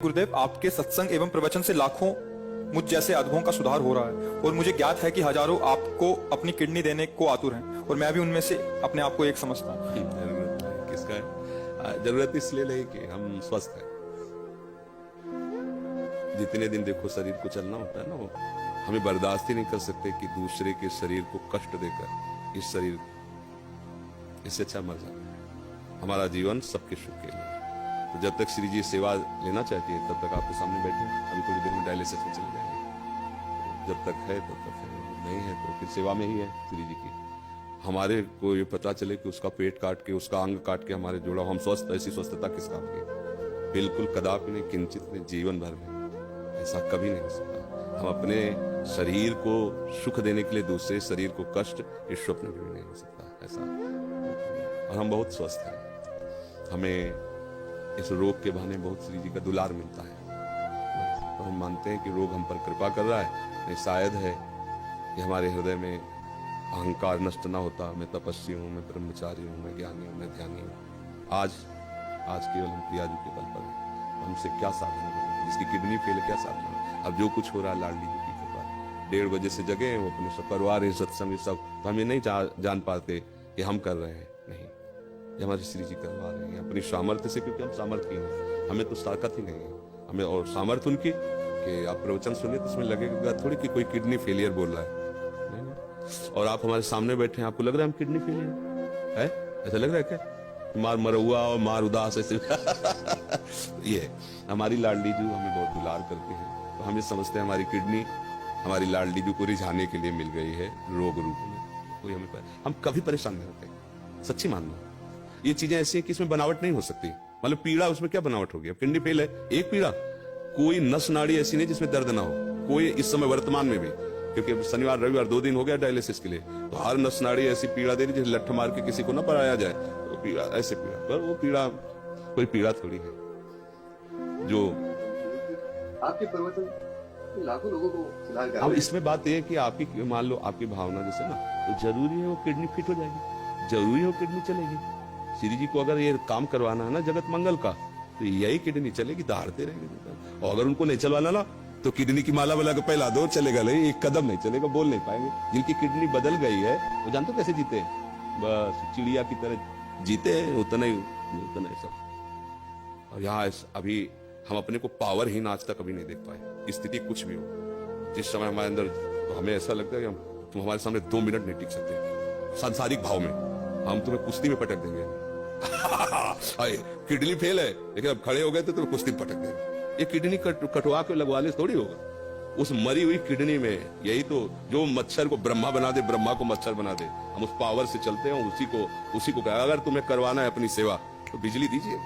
गुरुदेव, आपके सत्संग एवं प्रवचन से लाखों मुझ जैसे अधमों का सुधार हो रहा है और मुझे ज्ञात है कि हजारों आपको अपनी किडनी देने को आतुर हैं और मैं भी उनमें से अपने आप को एक समझता हूँ। जरूरत है किसका है? जरूरत इसलिए नहीं कि हम स्वस्थ हैं। जितने दिन देखो शरीर को चलना होता है ना, वो हमें बर्दाश्त ही नहीं कर सकते कि दूसरे के शरीर को कष्ट देकर इस शरीर इससे अच्छा मर जाए। हमारा जीवन सबके सुख के लिए। तो जब तक श्री जी सेवा लेना चाहती है तब तक आपके सामने बैठे हैं। अभी थोड़ी देर में डायलिसिस में चले जाएंगे। जब तक है तब तक है, नहीं है तो फिर सेवा में ही है श्री जी की। हमारे को ये पता चले कि उसका पेट काट के, उसका अंग काट के हमारे जोड़ा, हम स्वस्थ, ऐसी स्वस्थता किस काम की? बिल्कुल कदापि नहीं, किंचित नहीं, जीवन भर में ऐसा कभी नहीं हो सकता। हम अपने शरीर को सुख देने के लिए दूसरे शरीर को कष्ट, इस स्वप्न में भी नहीं हो सकता ऐसा। और हम बहुत स्वस्थ हैं। हमें इस रोग के बहाने बहुत श्री जी का दुलार मिलता है, तो हम मानते हैं कि रोग हम पर कृपा कर रहा है। नहीं, शायद है कि हमारे हृदय में अहंकार नष्ट ना होता। मैं तपस्वी हूँ, मैं ब्रह्मचारी हूँ, मैं ज्ञानी हूँ, मैं ध्यानी हूँ। आज केवल हम प्रिया जी के बल पर हैं। हमसे क्या साधना करें? जिसकी किडनी फेल है, क्या साधना? अब जो कुछ हो रहा है लाडली जी की कृपा। 1:30 बजे से जगे, वो अपने सब करवा रहे सत्संग सब, तो हमें नहीं जान पाते कि हम कर रहे हैं। नहीं, ये हमारे श्री जी करवा रहे हैं अपनी सामर्थ्य से, क्योंकि हम सामर्थ्य हैं। हमें तो ताकत ही नहीं है। हमें और सामर्थ्य उनकी कि आप प्रवचन सुनिए तो उसमें लगेगा थोड़ी कि कोई किडनी फेलियर बोल रहा है। नहीं। और आप हमारे सामने बैठे हैं, आपको लग रहा है हम किडनी फेलियर है? ऐसा लग रहा है क्या? मार मरहुआ और मार उदास ऐसे ये हमारी लाडली जी हमें बहुत दुलार करते हैं। तो हम ये समझते हैं हमारी किडनी हमारी लाडली जी को रिझाने के लिए मिल गई है रोग रूप में। कोई हम कभी परेशान नहीं होते, सच्ची मानना। ये चीजें ऐसी हैं कि इसमें बनावट नहीं हो सकती। मतलब पीड़ा, उसमें क्या बनावट होगी? अब किडनी फेल है, एक पीड़ा, कोई नस नाड़ी ऐसी नहीं जिसमें दर्द ना हो। कोई इस समय वर्तमान में भी, क्योंकि शनिवार रविवार 2 दिन हो गया डायलिसिस के लिए, तो हर नस नाड़ी ऐसी पीड़ा दे रही जैसे लठ मार के किसी को ना पराया जाए, तो पीड़ा ऐसे पीड़ा। पर वो पीड़ा कोई पीड़ा थोड़ी है जो आपके प्रवचन लाखों लोगों को सुधार कर। अब इसमें बात यह है कि आपकी, मान लो आपकी भावना जैसे ना, तो जरूरी है वो किडनी फिट हो जाएगी, जरूरी है वो किडनी चलेगी। श्री जी को अगर ये काम करवाना है ना जगत मंगल का, तो यही किडनी चलेगी, दहाड़ते रहेंगे। और अगर उनको नहीं चलवाना ना, तो किडनी की माला वाला का पहला दौर चलेगा नहीं, एक कदम नहीं चलेगा, बोल नहीं पाएंगे। जिनकी किडनी बदल गई है वो जानते कैसे जीते हैं? बस चिड़िया की तरह जीते हैं, उतना ही सब। और यहाँ अभी हम अपने को पावरहीन आज तक कभी नहीं देख पाए। स्थिति कुछ भी हो, जिस समय हमारे अंदर, तो हमें ऐसा लगता है कि तुम हमारे सामने 2 मिनट नहीं टिक सकते। सांसारिक भाव में हम तुम्हें कुश्ती में पटक देंगे। किडनी फेल है, लेकिन अब खड़े हो गए तो तुम्हें कुश्ती पटक देंगे। ये किडनी कटवा के लगवाने से थोड़ी होगा। उस मरी हुई किडनी में यही तो, जो मच्छर को ब्रह्मा बना दे, ब्रह्मा को मच्छर बना दे, हम उस पावर से चलते हैं। उसी को कहा, अगर तुम्हें करवाना है अपनी सेवा तो बिजली दीजिए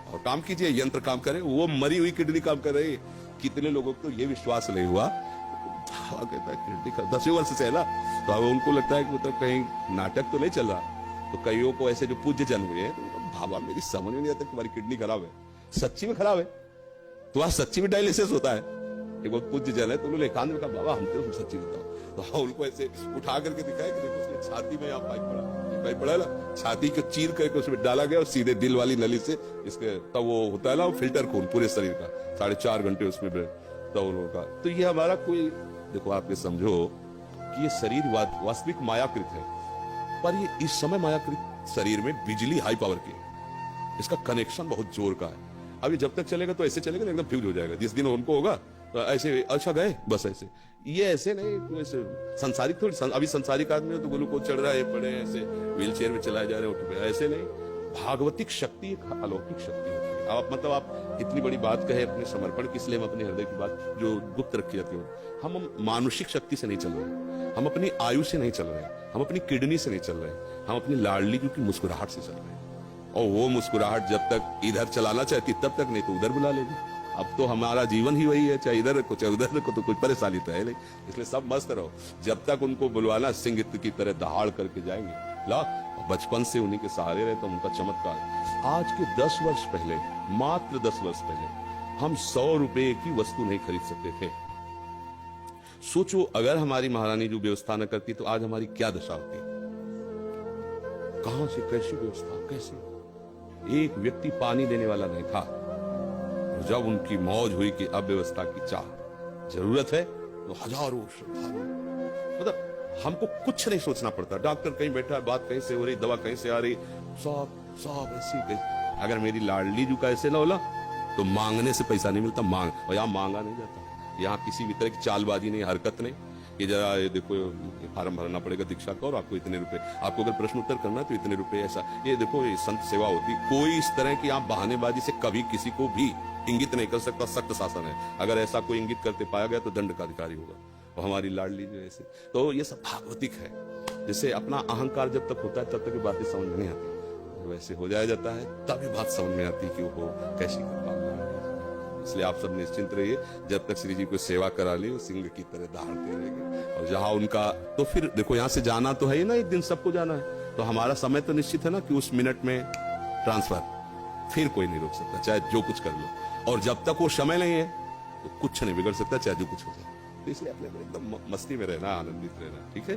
और काम कीजिए, यंत्र काम करे। वो मरी हुई किडनी काम कर रही है। कितने लोगों को ये विश्वास नहीं हुआ, कहता है किडनी का 10 वर्ष से है ना, तो अब उनको लगता है कि मतलब कहीं नाटक तो नहीं चल रहा। तो कईयों को ऐसे जो पूज्य जन हुए हैं, तो भावा मेरी समझ में नहीं आता तुम्हारी किडनी खराब है, सच्ची में खराब है, तुम्हारा सच्ची में डायलिसिस होता है। एक बहुत पूज्य जन है, तो उन्होंने एकांत में कहा बाबा हम तो सच्ची बताओ। तो उनको ऐसे उठा करके दिखाया कि देखो उसकी छाती में यहाँ पाइप पड़ा ना, छाती को चीर करके उसमें डाला गया और सीधे दिल वाली नली से इसके, तब वो होता है ना फिल्टर खून पूरे शरीर का, 4.5 घंटे उसमें तब उनका। तो ये हमारा कोई, देखो आप ये समझो कि ये शरीर वास्तविक मायाकृत है, पर ये इस समय मायाकृत शरीर में बिजली हाई पावर की है। इसका कनेक्शन बहुत जोर का है। अभी जब तक चलेगा तो ऐसे चलेगा ना, एकदम फ्यूज हो जाएगा। जिस दिन उनको होगा तो ऐसे, अच्छा गए बस ऐसे। ये ऐसे नहीं, ऐसे संसारिक थोड़ी। अभी संसारिक आदमी हो तो ग्लूकोज चढ़ रहा है, पड़े ऐसे व्हील चेयर में चलाए जा रहे हो, ऐसे नहीं। भागवतिक शक्ति एक अलौकिक शक्ति होती है। आप मतलब आप इतनी बड़ी बात कहे अपने समर्पण की, इसलिए हम अपने हृदय की बात जो गुप्त रखी जाती है, हम मानुषिक शक्ति से नहीं चल रहे, हम अपनी आयु से नहीं चल रहे, हम अपनी किडनी से नहीं चल रहे, हम अपनी लाडली की मुस्कुराहट से चल रहे हैं। और वो मुस्कुराहट जब तक इधर चलाना चाहती तब तक, नहीं तो उधर बुला लेगी। अब तो हमारा जीवन ही वही है, चाहे इधर रखो चाहे उधर रखो, तो कोई परेशानी तो है नहीं। इसलिए सब मस्त रहो। जब तक उनको बुलवाना, सिंह की तरह दहाड़ करके जाएंगे। ला बचपन से उन्हीं के सहारे रहे तो उनका चमत्कार। आज के 10 वर्ष पहले, मात्र 10 वर्ष पहले, हम 100 रुपए की वस्तु नहीं खरीद सकते थे। सोचो अगर हमारी महारानी जो व्यवस्था न करती तो आज हमारी क्या दशा होती। कहां से कैसी व्यवस्था, कैसे? एक व्यक्ति पानी देने वाला नहीं था। और जब उनकी मौज हुई कि अब व्यवस्था की चाह जरूरत है, तो हजारों श्रद्धालु, मतलब हमको कुछ नहीं सोचना पड़ता। डॉक्टर कहीं बैठा है, बात कहीं से हो रही, दवा कहीं से आ रही, सब सब ऐसी कहीं। अगर मेरी लाडली जू का ऐसे ना होला तो मांगने से पैसा नहीं मिलता, मांग, और यहाँ मांगा नहीं जाता। यहाँ किसी भी तरह की चालबाजी नहीं, हरकत नहीं कि जरा ये देखो ये फार्म भरना पड़ेगा दीक्षा का और आपको इतने रुपए, आपको अगर प्रश्न उत्तर करना है तो इतने रुपए, ऐसा ये देखो ये संत सेवा होती। कोई इस तरह की आप बहानेबाजी से कभी किसी को भी इंगित नहीं कर सकता। सख्त शासन है, अगर ऐसा कोई इंगित करते पाया गया तो दंड का अधिकारी होगा। और हमारी लाडली जो ऐसे, तो ये सब भागवतिक है। जैसे अपना अहंकार जब तक होता है तब तक ये बातें समझ में नहीं आती, वैसे हो जाया जाता है तब ये बात समझ में आती कि वो कैसी कृपा। इसलिए आप सब निश्चिंत रहिए, जब तक श्री जी को सेवा करा ली वो सिंह की तरह दहाड़ते रहेंगे। और जहां उनका, तो फिर देखो यहाँ से जाना तो है ही ना, एक दिन सबको जाना है, तो हमारा समय तो निश्चित है ना कि उस मिनट में ट्रांसफर, फिर कोई नहीं रोक सकता, चाहे जो कुछ कर लो। और जब तक वो समय नहीं है तो कुछ नहीं बिगड़ सकता, चाहे जो कुछ हो जाए। तो इसलिए अपने एकदम मस्ती में रहना, आनंदित रहना, ठीक है।